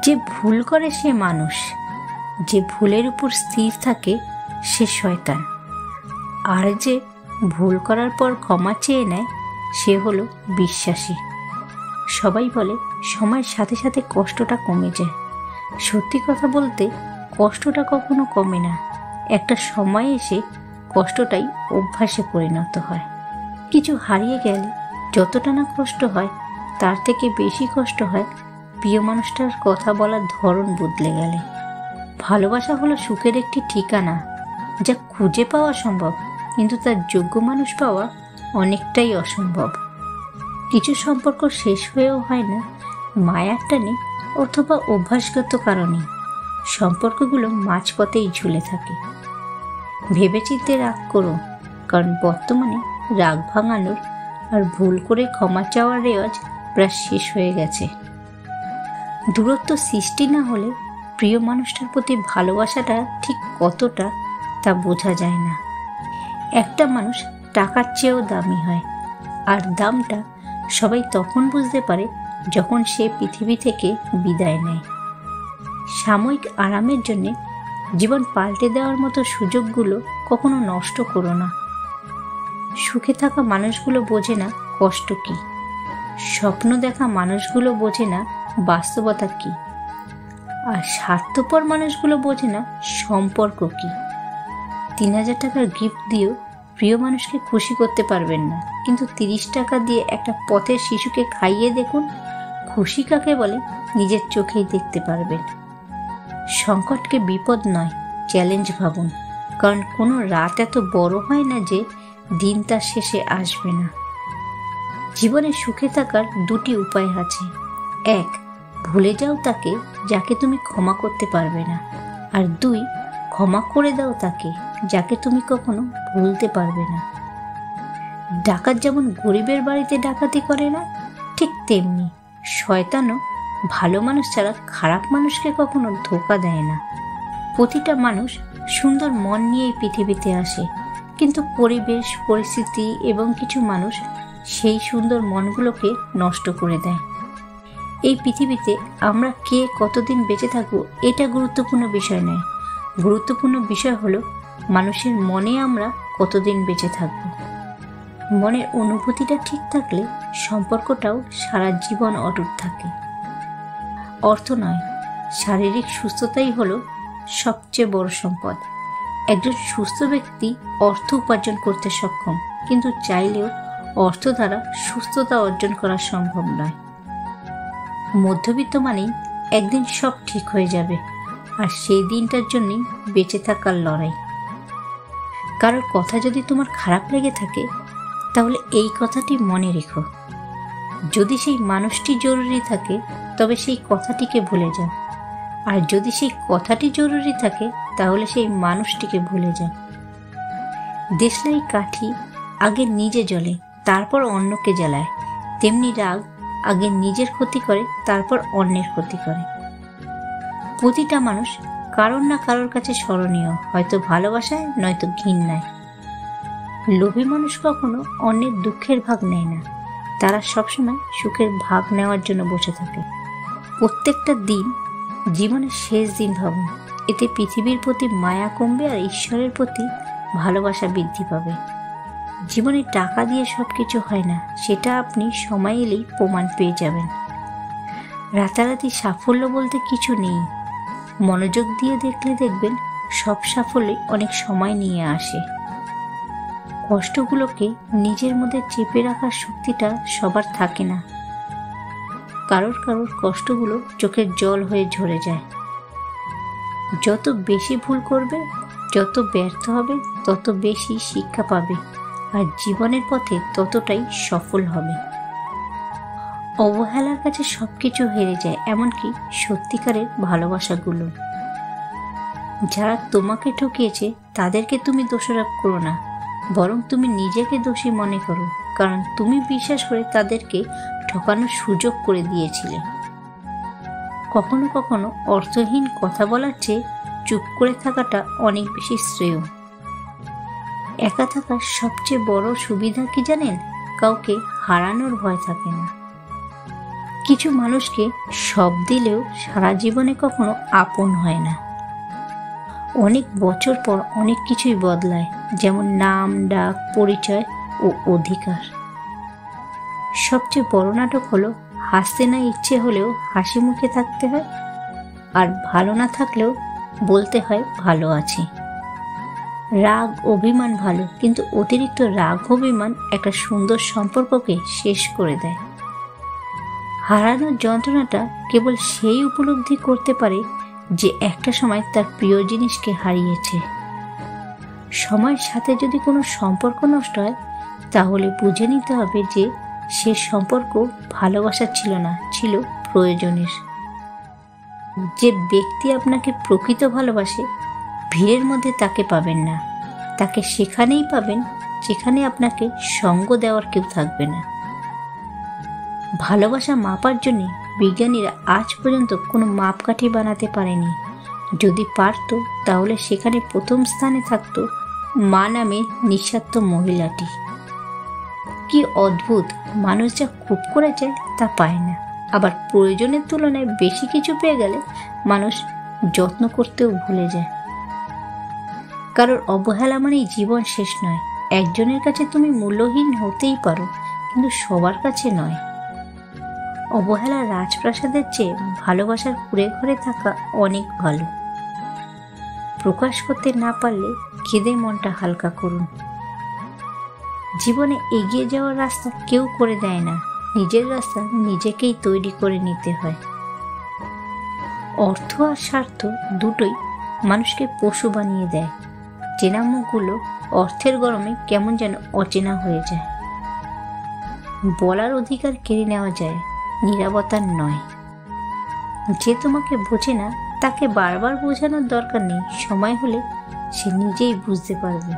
যে ভুল করে সে মানুষ, যে ভুলের উপর স্থির থাকে সে শয়তান, আর যে ভুল করার পর ক্ষমা চেয়ে নেয় সে হলো বিশ্বাসী। সবাই বলে সময়ের সাথে সাথে কষ্টটা কমে যায়। সত্যি কথা বলতে কষ্টটা কখনো কমে না, একটা সময় এসে কষ্টটাই অভ্যাসে পরিণত হয়। কিছু হারিয়ে গেলে যতটা না কষ্ট হয় তার থেকে বেশি কষ্ট হয় প্রিয় মানুষটার কথা বলার ধরন বদলে গেলে। ভালোবাসা হলো সুখের একটি ঠিকানা, যা খুঁজে পাওয়া সম্ভব, কিন্তু তার যোগ্য মানুষ পাওয়া অনেকটাই অসম্ভব। কিছু সম্পর্ক শেষ হয়েও হয় না মায়ার টানে অথবা অভ্যাসগত কারণে, সম্পর্কগুলো মাঝপথেই ঝুলে থাকে। ভেবেচিন্তে রাগ করো, কারণ বর্তমানে রাগ ভাঙানোর আর ভুল করে ক্ষমা চাওয়ার রেওয়াজ প্রায় শেষ হয়ে গেছে। দূরত্ব সৃষ্টি না হলে প্রিয় মানুষটার প্রতি ভালোবাসাটা ঠিক কতটা তা বোঝা যায় না। একটা মানুষ টাকার চেয়েও দামি হয়, আর দামটা সবাই তখন বুঝতে পারে যখন সে পৃথিবী থেকে বিদায় নেয়। সাময়িক আরামের জন্যে জীবন পাল্টে দেওয়ার মতো সুযোগগুলো কখনো নষ্ট করো না। সুখে থাকা মানুষগুলো বোঝে না কষ্ট কি, স্বপ্ন দেখা মানুষগুলো বোঝে না বাস্তবতা কি, আর স্বার্থপর মানুষগুলো বোঝে না সম্পর্ক কি। 3000 টাকার গিফট দিয়েও প্রিয় মানুষকে খুশি করতে পারবেন না, কিন্তু 30 টাকা দিয়ে একটা পথের শিশুকে খাইয়ে দেখুন, খুশি কাকে বলে নিজের চোখেই দেখতে পারবেন। সংকটকে বিপদ নয়, চ্যালেঞ্জ ভাবুন, কারণ কোনো রাত এত বড় হয় না যে দিন তার শেষে আসবে না। জীবনে সুখে থাকার দুটি উপায় আছে। এক, ভুলে যাও তাকে যাকে তুমি ক্ষমা করতে পারবে না, আর 2, ক্ষমা করে দাও তাকে যাকে তুমি কখনো ভুলতে পারবে না। ডাকাত যেমন গরিবের বাড়িতে ডাকাতি করে না, ঠিক তেমনি শয়তানও ভালো মানুষ ছাড়া খারাপ মানুষকে কখনো ধোঁকা দেয় না। প্রতিটা মানুষ সুন্দর মন নিয়েই পৃথিবীতে আসে, কিন্তু পরিবেশ, পরিস্থিতি এবং কিছু মানুষ সেই সুন্দর মনগুলোকে নষ্ট করে দেয়। এই পৃথিবীতে আমরা কে কতদিন বেঁচে থাকবো এটা গুরুত্বপূর্ণ বিষয় নয়, গুরুত্বপূর্ণ বিষয় হলো মানুষের মনে আমরা কতদিন বেঁচে থাকব। মনের অনুভূতিটা ঠিক থাকলে সম্পর্কটাও সারা জীবন অটুট থাকে। অর্থ নয়, শারীরিক সুস্থতাই হলো সবচেয়ে বড় সম্পদ। একজন সুস্থ ব্যক্তি অর্থ উপার্জন করতে সক্ষম, কিন্তু চাইলেও অর্থ দ্বারা সুস্থতা অর্জন করা সম্ভব নয়। মধ্যবিত্ত মানেই একদিন সব ঠিক হয়ে যাবে, আর সেই দিনটার জন্যই বেঁচে থাকার লড়াই। কারোর কথা যদি তোমার খারাপ লেগে থাকে, তাহলে এই কথাটি মনে রেখো। যদি সেই মানুষটি জরুরি থাকে তবে সেই কথাটিকে ভুলে যাও, আর যদি সেই কথাটি জরুরি থাকে তাহলে সেই মানুষটিকে ভুলে যাও। দেশলাই কাঠি আগে নিজে জ্বলে তারপর অন্যকে জ্বালায়, তেমনি রাগ আগে নিজের ক্ষতি করে তারপর অন্যের ক্ষতি করে। প্রতিটা মানুষ কারোর না কারোর কাছে স্মরণীয়, হয়তো ভালোবাসায় নয়তো ঘৃণায়। লোভী মানুষ কখনো অন্যের দুঃখের ভাগ নেয় না, তারা সবসময় সুখের ভাগ নেওয়ার জন্য বসে থাকে। প্রত্যেকটা দিন জীবনের শেষ দিন ভাবুন, এতে পৃথিবীর প্রতি মায়া কমবে আর ঈশ্বরের প্রতি ভালোবাসা বৃদ্ধি পাবে। জীবনে টাকা দিয়ে সব কিছু হয় না, সেটা আপনি সময় এলেই প্রমাণ পেয়ে যাবেন। রাতারাতি সাফল্য বলতে কিছু নেই, মনোযোগ দিয়ে দেখলে দেখবেন সব সাফল্যই অনেক সময় নিয়ে আসে। কষ্টগুলোকে নিজের মধ্যে চেপে রাখার শক্তিটা সবার থাকে না, কারোর কারোর কষ্টগুলো চোখের জল হয়ে ঝরে যায়। যত বেশি ভুল করবে, যত ব্যর্থ হবে, তত বেশি শিক্ষা পাবে, আর জীবনের পথে ততটাই সফল হবে। অবহেলার কাছে সবকিছু হেরে যায়, এমনকি সত্যিকারের ভালোবাসাগুলো। যারা তোমাকে ঠকিয়েছে তাদেরকে তুমি দোষারোপ করো না, বরং তুমি নিজেকে দোষী মনে করো, কারণ তুমি বিশ্বাস করে তাদেরকে ঠকানোর সুযোগ করে দিয়েছিলে। কখনো কখনো অর্থহীন কথা বলার চেয়ে চুপ করে থাকাটা অনেক বেশি শ্রেয়। একা থাকার সবচেয়ে বড় সুবিধা কি জানেন? কাউকে হারানোর ভয় থাকে না। কিছু মানুষকে সব দিলেও সারা জীবনে কখনো আপন হয় না। অনেক বছর পর অনেক কিছুই বদলায়, যেমন নাম, ডাক, পরিচয় ও অধিকার। সবচেয়ে বড় নাটক হলো হাসতে না ইচ্ছে হলেও হাসি মুখে থাকতে হয়, আর ভালো না থাকলেও বলতে হয় ভালো আছি। রাগ অভিমান ভালো, কিন্তু অতিরিক্ত রাগ অভিমান একটা সুন্দর সম্পর্ককে শেষ করে দেয়। হারানোর যন্ত্রণাটা কেবল সেই উপলব্ধি করতে পারে যে একটা সময় তার প্রিয় জিনিসকে হারিয়েছে। সময়ের সাথে যদি কোনো সম্পর্ক নষ্ট হয়, তাহলে বুঝে নিতে হবে যে সে সম্পর্ক ভালোবাসা ছিল না, ছিল প্রয়োজনের। যে ব্যক্তি আপনাকে প্রকৃত ভালোবাসে, ভিড়ের মধ্যে তাকে পাবেন না, তাকে সেখানেই পাবেন যেখানে আপনাকে সঙ্গ দেওয়ার কেউ থাকবে না। ভালোবাসা মাপার জন্য বিজ্ঞানীরা আজ পর্যন্ত কোনো মাপকাঠি বানাতে পারেনি। যদি পারত, তাহলে সেখানে প্রথম স্থানে থাকতো মা নামে নিঃস্বার্থ মহিলাটি। কি অদ্ভুত, মানুষ যা খুব করে চায় তা পায় না, আবার প্রয়োজনের তুলনায় বেশি কিছু পেয়ে গেলে মানুষ যত্ন করতেও ভুলে যায়। কারোর অবহেলা মানেই জীবন শেষ নয়। একজনের কাছে তুমি মূল্যহীন হতেই পারো, কিন্তু সবার কাছে নয়। অবহেলা রাজপ্রাসাদের চেয়ে ভালোবাসার কুঁড়ে ঘরে থাকা অনেক ভালো। প্রকাশ করতে না পারলে কেঁদে মনটা হালকা করুন। জীবনে এগিয়ে যাওয়ার রাস্তা কেউ করে দেয় না, নিজের রাস্তা নিজেকেই তৈরি করে নিতে হয়। অর্থ আর স্বার্থ দুটোই মানুষকে পশু বানিয়ে দেয়। চেনা মুখগুলো অর্থের গরমে কেমন যেন অচেনা হয়ে যায়। বলার অধিকার কেড়ে নেওয়া যায়, নীরবতার নয়। যে তোমাকে বোঝে না তাকে বারবার বোঝানোর দরকার নেই, সময় হলে সে নিজেই বুঝতে পারবে।